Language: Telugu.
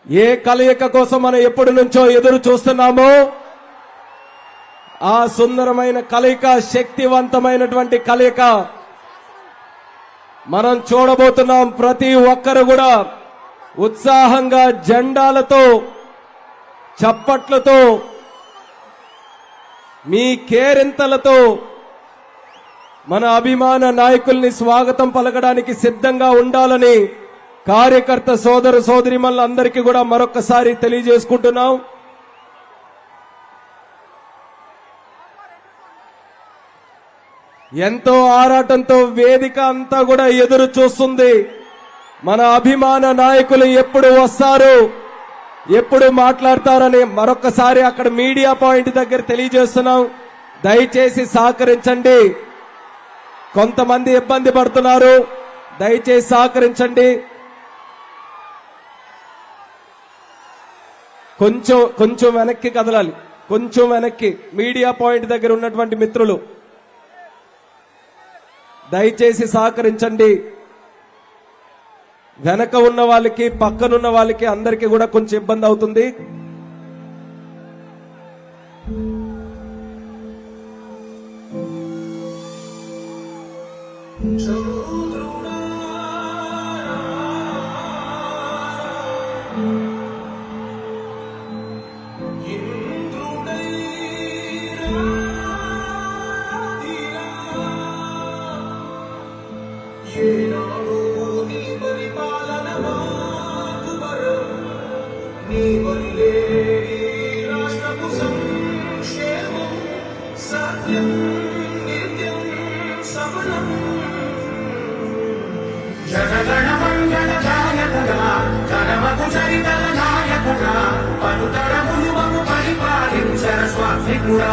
ఏ కలయిక కోసం మనం ఎప్పటి నుంచో ఎదురు చూస్తున్నామో ఆ సుందరమైన కలయిక, శక్తివంతమైనటువంటి కలయిక మనం చూడబోతున్నాం. ప్రతి ఒక్కరు కూడా ఉత్సాహంగా జెండాలతో, చప్పట్లతో, మీ కేరింతలతో మన అభిమాన నాయకుల్ని స్వాగతం పలకడానికి సిద్ధంగా ఉండాలని కార్యకర్త సోదర సోదరిమణులందరికీ కూడా మరొకసారి తెలియజేసుకుంటున్నాం. ఎంతో ఆరాటంతో వేదిక అంతా కూడా ఎదురు చూస్తుంది. మన అభిమాన నాయకులు ఎప్పుడు వస్తారు, ఎప్పుడు మాట్లాడతారని మరొకసారి అక్కడ మీడియా పాయింట్ దగ్గర తెలియజేస్తున్నాం. దయచేసి సహకరించండి. కొంతమంది ఇబ్బంది పడుతున్నారు, దయచేసి సహకరించండి. కొంచెం వెనక్కి కదలాలి, కొంచెం వెనక్కి. మీడియా పాయింట్ దగ్గర ఉన్నటువంటి మిత్రులు దయచేసి సహకరించండి. వెనక ఉన్న వాళ్ళకి, పక్కనున్న వాళ్ళకి అందరికీ కూడా కొంచెం ఇబ్బంది అవుతుంది. జనగణ మంగళ గాయకుడా, జనమకు చరితల నాయకుడా, పలుతరములు మము పరిపాలించర స్వామికుడా.